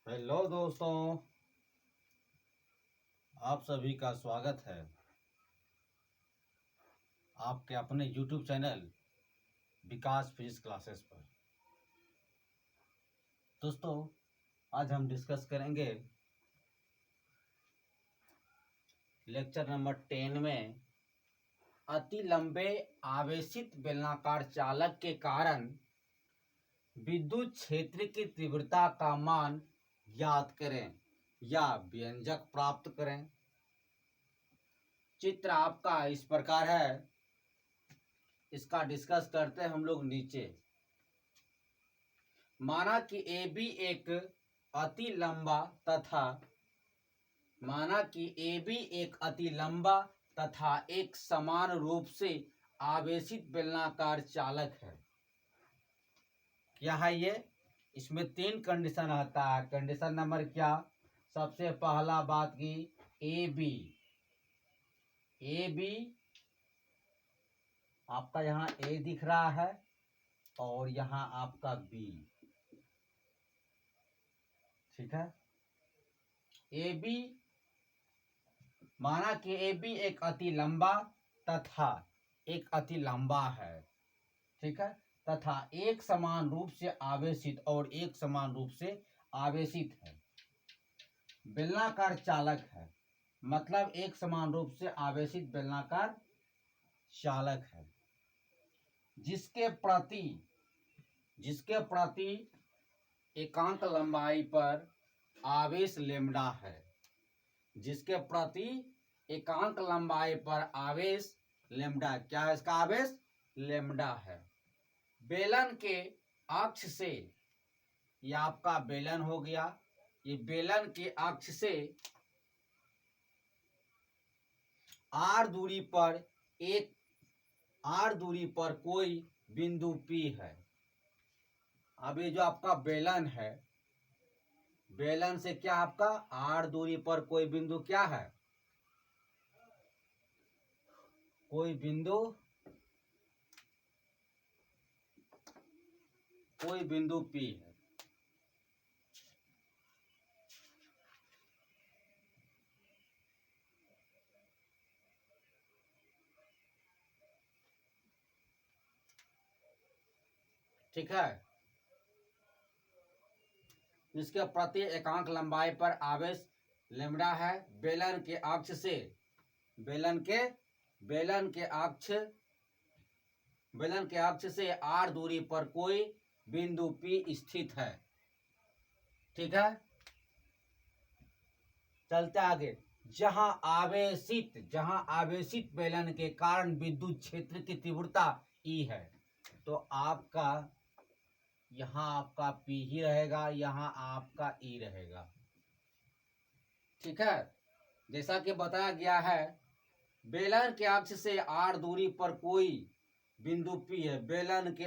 Hello दोस्तों, आप सभी का स्वागत है आपके अपने YouTube चैनल विकास फिजिक्स क्लासेस पर। दोस्तों, आज हम डिस्कस करेंगे लेक्चर नंबर 10 में अति लंबे आवेशित बेलनाकार चालक के कारण विद्युत क्षेत्र की तीव्रता का मान ज्ञात करें या व्यंजक प्राप्त करें। चित्र आपका इस प्रकार है, इसका डिस्कस करते हैं हम लोग नीचे। माना कि ए बी एक अति लंबा तथा एक समान रूप से आवेशित बेलनाकार चालक है। क्या है ये? इसमें 3 कंडीशन आता है। कंडीशन नंबर क्या? सबसे पहला बात की ए बी आपका यहाँ ए दिख रहा है और यहाँ आपका बी, ठीक है। ए बी, माना कि ए बी एक अति लंबा तथा एक अति लंबा है, ठीक है, तथा एक समान रूप से आवेशित और एक समान रूप से आवेशित है। बेलनाकार चालक है, मतलब एक समान रूप से आवेशित बेलनाकार चालक है, जिसके प्रति एकांक लंबाई पर आवेश लेमडा है। जिसके प्रति एकांक लंबाई पर आवेश लेमडा, क्या है इसका आवेश? लेमडा है। बेलन के अक्ष से, ये आपका बेलन हो गया, ये बेलन के अक्ष से आर दूरी पर कोई बिंदु P है। अब ये जो आपका बेलन है, बेलन से क्या आपका आर दूरी पर कोई बिंदु क्या है? कोई बिंदु P है। ठीक है, इसके प्रति एकांक लंबाई पर आवेश लेमडा है। बेलन के अक्ष से आर दूरी पर कोई बिंदु P स्थित है। ठीक है, चलते आगे। जहां आवेशित बेलन के कारण विद्युत क्षेत्र की तीव्रता E है, तो आपका यहाँ आपका P ही रहेगा, यहाँ आपका E रहेगा। ठीक है, जैसा कि बताया गया है, बेलन के अक्ष से R दूरी पर कोई बिंदु P है। बेलन के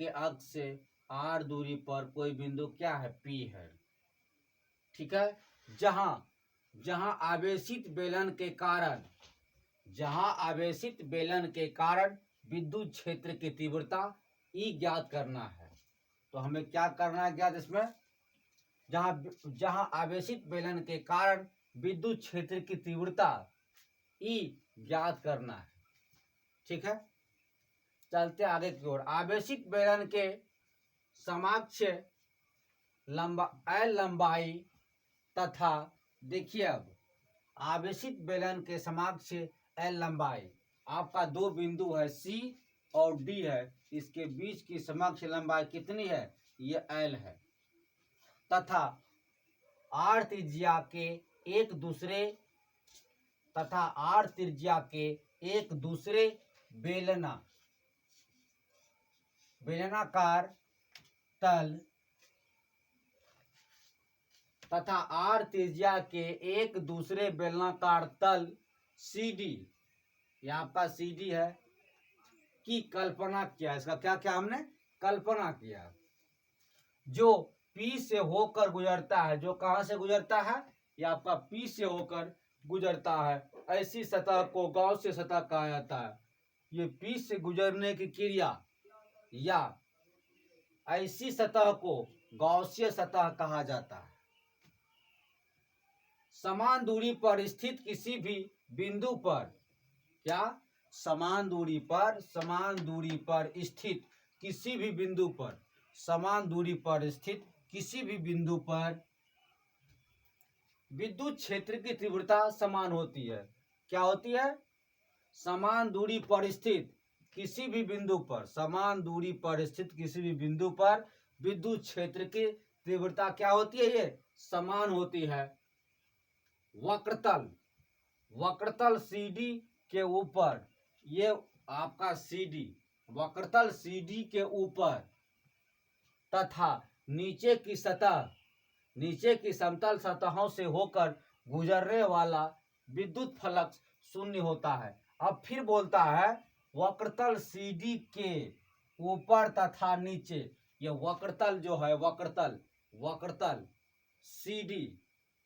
अक्ष से R दूरी पर कोई बिंदु क्या है? P है। ठीक है, जहां आवेशित बेलन के कारण विद्युत क्षेत्र की तीव्रता E ज्ञात करना है। तो हमें क्या करना है ज्ञात इसमें? जहां आवेशित बेलन के कारण विद्युत क्षेत्र की तीव्रता E ज्ञात करना है। ठीक है, चलते आगे की ओर। आवेशित बेलन के समकक्ष L लंबाई तथा, देखिए अब आवेशित बेलन के समकक्ष L लंबाई, आपका 2 बिंदु है C और D है, इसके बीच की समकक्ष लंबाई कितनी है? ये L है। तथा R त्रिज्या के एक दूसरे बेलनाकार तल तथा R त्रिज्या के एक दूसरे बेलनाकार तल CD, ये आपका CD है, की कल्पना किया। इसका क्या क्या हमने कल्पना किया। जो P से होकर गुजरता है, जो कहां से गुजरता है? ये आपका P से होकर गुजरता है। ऐसी सतह को गॉस सतह कहा जाता है। ये P से गुजरने की क्रिया या ऐसी सतह को गॉसियन सतह कहा जाता है। समान दूरी पर स्थित किसी भी बिंदु पर, क्या, समान दूरी पर स्थित किसी भी बिंदु पर, समान दूरी पर स्थित किसी भी बिंदु पर विद्युत क्षेत्र की तीव्रता समान होती है। क्या होती है? समान दूरी पर स्थित किसी भी बिंदु पर, समान दूरी पर स्थित किसी भी बिंदु पर विद्युत क्षेत्र की तीव्रता क्या होती है? ये समान होती है। वक्रतल, वक्रतल CD के ऊपर, ये आपका CD, वक्रतल CD के ऊपर तथा नीचे की सतह, नीचे की समतल सतहों से होकर गुजरने वाला विद्युत फ्लक्स शून्य होता है। अब फिर बोलता है वक्रतल CD के ऊपर तथा नीचे, ये वक्रतल जो है, वक्रतल, वक्रतल CD,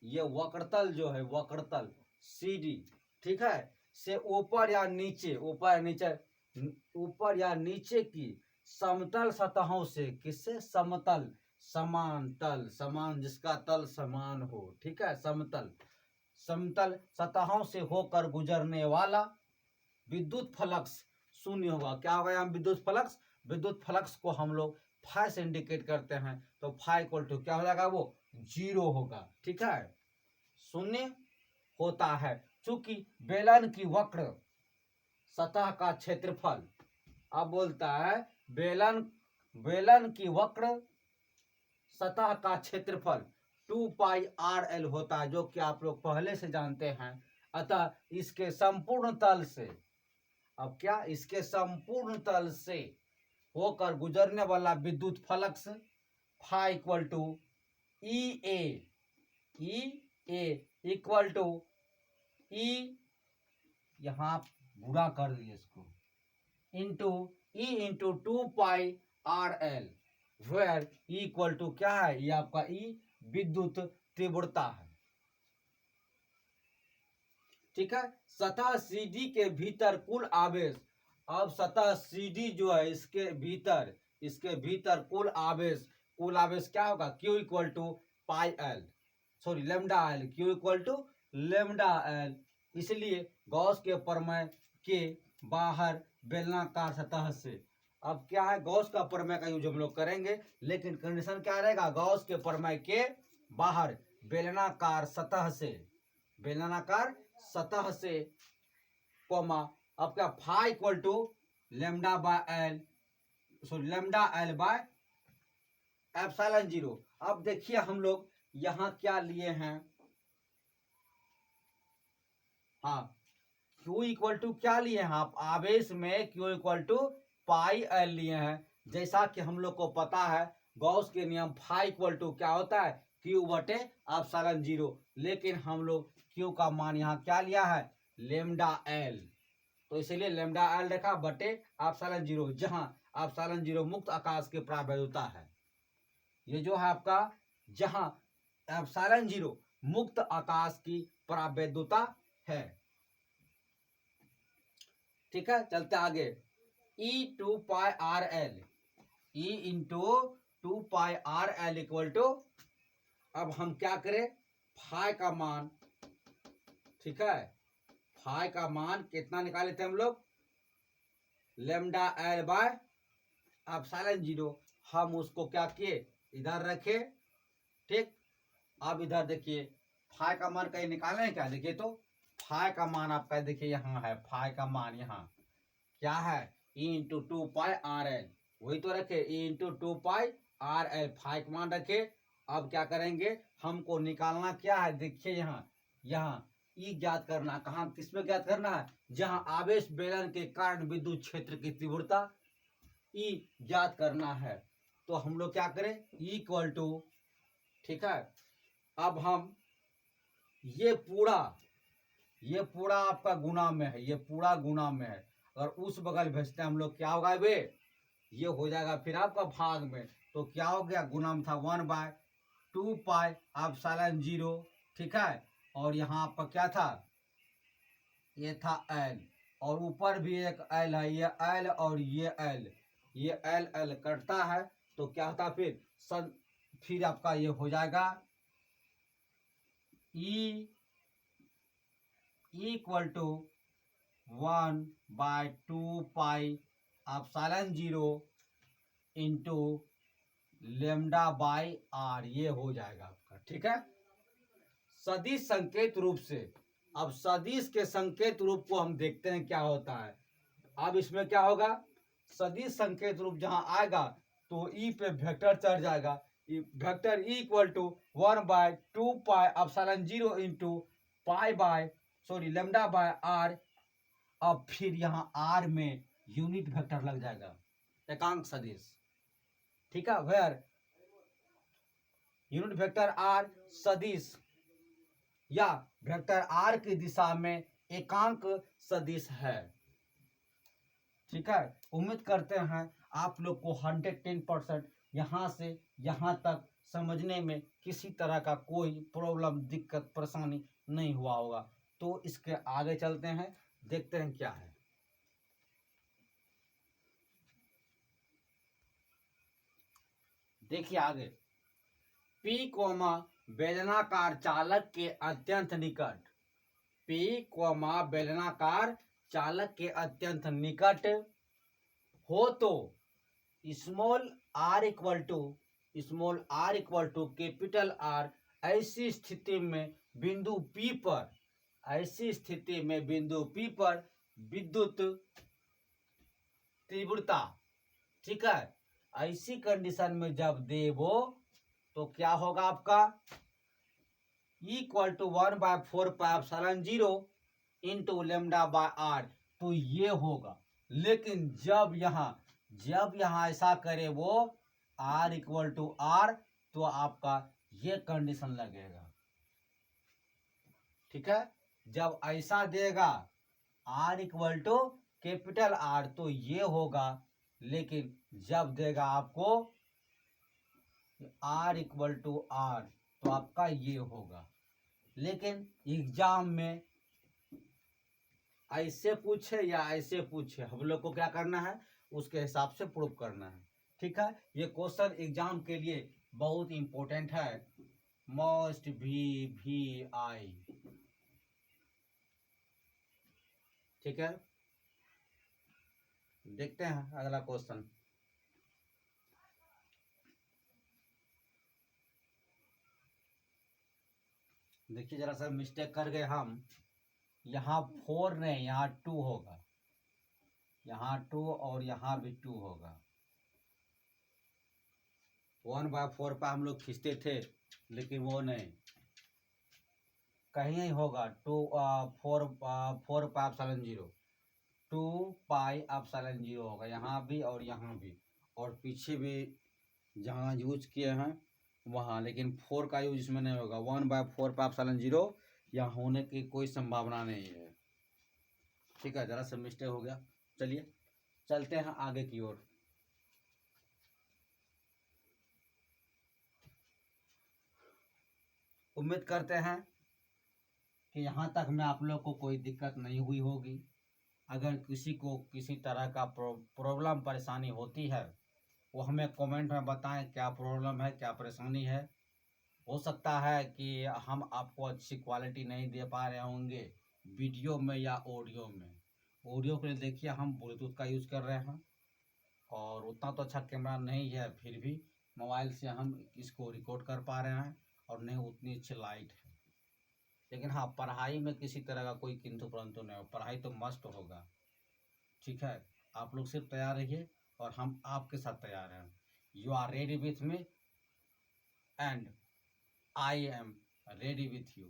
ये वक्रतल जो है, वक्रतल CD, ठीक है, से ऊपर या नीचे, ऊपर या नीचे, ऊपर या नीचे की समतल सतहों से, किससे? समतल, समान तल, समान जिसका तल समान हो, ठीक है, समतल, समतल सतहों से होकर गुजरने वाला विद्युत फ्लक्स शून्य होगा। क्या होगा यहाँ विद्युत फ्लक्स? विद्युत फ्लक्स को हम लोग फाइ से इंडिकेट करते हैं, तो फाइ इक्वल टू क्या हो जाएगा? वो 0 होगा, ठीक है, शून्य होता है। चूंकि बेलन की वक्र सतह का क्षेत्रफल, अब बोलता है बेलन की वक्र सतह का क्षेत्रफल 2πRL होता है, जो कि आप लोग पहले से जानते हैं। अतः इसके संपूर्ण तल से, अब क्या, इसके संपूर्ण तल से होकर गुजरने वाला विद्युत flux phi equal to EA equal to E, यहां गुणा कर दिए इसको, into E into 2πRL, where E equal to क्या है? ये आपका E विद्युत तीव्रता है, ठीक है। सतह CD के भीतर कुल आवेश, अब सतह CD जो है, इसके भीतर कुल आवेश क्या होगा? Q equal to pi L, sorry lambda L, Q equal to lambda L. इसलिए गॉस के प्रमेय के बाहर बेलनाकार सतह से, अब क्या है, गॉस का प्रमेय का यूज हम लोग करेंगे, लेकिन कंडीशन क्या रहेगा? गॉस के प्रमेय के बाहर बेलनाकार सतह से, बेलनाकार सतह से, कोमा, अब क्या, phi equal to lambda by L, sorry lambda L by epsilon 0। अब देखिए हम लोग यहां क्या लिए हैं, हाँ, Q इक्वल टू क्या लिए हैं आप? आवेश में Q equal to pi L लिए हैं। जैसा कि हम लोग को पता है गॉस के नियम फाइ इक्वल टू क्या होता है? Q बटे एप्सिलॉन 0, लेकिन हम लोग Q का मान यहाँ क्या लिया है? लेमडा एल, तो इसलिए लेमडा एल रखा बटे एप्सिलॉन 0, जहां एप्सिलॉन 0 मुक्त आकाश के प्रावैधता है। ये जो है आपका, जहां एप्सिलॉन 0 मुक्त आकाश की प्रावैधता है, ठीक है। चलते आगे, E 2πRL, E into 2πRL equal to, अब हम क्या करें, फाइ का मान, ठीक है, फाइ का मान कितना निकाले थे हम लोग? लेमडा एल बाय एप्सिलॉन 0, हम उसको क्या किए? इधर रखे, ठीक। अब इधर देखिए फाइ का मान कहीं निकाले हैं क्या? देखिए तो फाइ का मान आपका देखिए यहाँ है, फाइ का मान यहाँ क्या है? E इंटू 2πRL, वही तो रखे, E इंटू 2πRL, फाइ का मान रखे। अब क्या करेंगे, हमको निकालना क्या है? देखिए यहाँ E ज्ञात करना, कहाँ, किसमें ज्ञात करना है? जहां आवेश बेलन के कारण विद्युत क्षेत्र की तीव्रता E ज्ञात करना है। तो हम लोग क्या करें? E इक्वल टू, ठीक है, अब हम ये पूरा आपका गुना में है, ये पूरा गुना में है, अगर उस बगल भेजते हैं हम लोग, क्या होगा बे? ये हो जाएगा फिर आपका भाग में, तो क्या हो गया? गुना में था 1/2 एप्सिलॉन 0, ठीक है, और यहाँ आपका क्या था? ये था एल, और ऊपर भी एक एल है, ये एल और ये एल, ये एल एल कटता है, तो क्या होता फिर? फिर आपका ये हो जाएगा E equal to 1/2 pi epsilon 0 into lambda by R, ये हो जाएगा आपका। ठीक है, सदिश संकेत रूप से। अब सदिश के संकेत रूप को हम देखते हैं क्या होता है। अब इसमें क्या होगा, सदिश संकेत रूप जहां आएगा तो ई पे वेक्टर चढ़ जाएगा। Vector E equal to 1/2 pi epsilon 0 into lambda by R. अब फिर यहाँ आर में यूनिट वेक्टर लग जाएगा, एकांक सदिश। ठीक है, वेयर यूनिट वेक्टर आर सदिश या वेक्टर आर की दिशा में एकांक सदिश है। ठीक है, उम्मीद करते हैं आप लोग को 110% यहाँ से यहाँ तक समझने में किसी तरह का कोई प्रॉब्लम, दिक्कत, परेशानी नहीं हुआ होगा। तो इसके आगे चलते हैं, देखते हैं क्या है। देखिए आगे, P कोमा बेलनाकार चालक के अत्यंत निकट, P कोमा बेलनाकार चालक के अत्यंत निकट हो तो small r equal to capital R। ऐसी स्थिति में बिंदु P पर, ऐसी स्थिति में बिंदु P पर विद्युत तीव्रता, ठीक है, ऐसी कंडीशन में जब देवो तो क्या होगा आपका, equal to 1/4 pi epsilon 0 into lambda by R. तो ये होगा। लेकिन जब यहाँ ऐसा करे वो r इक्वल टू r, तो आपका ये कंडीशन लगेगा। ठीक है, जब ऐसा देगा r equal to capital R तो ये होगा। लेकिन जब देगा आपको r इक्वल टू R तो आपका ये होगा। लेकिन एग्जाम में ऐसे पूछे या ऐसे पूछे, हम लोग को क्या करना है, उसके हिसाब से प्रूफ करना है। ठीक है, ये क्वेश्चन एग्जाम के लिए बहुत इंपॉर्टेंट है। मस्ट भी आई। ठीक है, देखते हैं अगला क्वेश्चन। देखिए जरा सा मिस्टेक कर गए हम, यहाँ 4 नहीं, यहाँ 2 होगा, यहाँ 2 और यहाँ भी 2 होगा। 1/4 पर हम लोग खींचते थे, लेकिन वो नहीं, कहीं नहीं होगा। 4 पाई एप्सिलॉन 0, 2 पाई एप्सिलॉन 0 होगा, यहाँ भी और यहाँ भी, और पीछे भी जहाँ यूज किए हैं वहाँ। लेकिन 4 का यूज इसमें नहीं होगा। 1/4 पाई एप्सिलॉन 0 यहाँ होने की कोई संभावना नहीं है। ठीक है, जरा सा मिस्टेक हो गया। चलिए चलते हैं आगे की ओर। उम्मीद करते हैं कि यहाँ तक में आप लोग को कोई दिक्कत नहीं हुई होगी। अगर किसी को किसी तरह का प्रॉब्लम, परेशानी होती है, वो हमें कमेंट में बताएं क्या प्रॉब्लम है, क्या परेशानी है। हो सकता है कि हम आपको अच्छी क्वालिटी नहीं दे पा रहे होंगे वीडियो में या ऑडियो में। ऑडियो के लिए देखिए हम ब्लूटूथ का यूज़ कर रहे हैं, और उतना तो अच्छा कैमरा नहीं है, फिर भी मोबाइल से हम इसको रिकॉर्ड कर पा रहे हैं, और नहीं उतनी अच्छी लाइट है। लेकिन हाँ, पढ़ाई में किसी तरह का कोई किंतु परंतु नहीं हो, पढ़ाई तो मस्त होगा। ठीक है, आप लोग सिर्फ तैयार रहिए और हम आपके साथ तैयार हैं। You are ready with me and I am ready with you.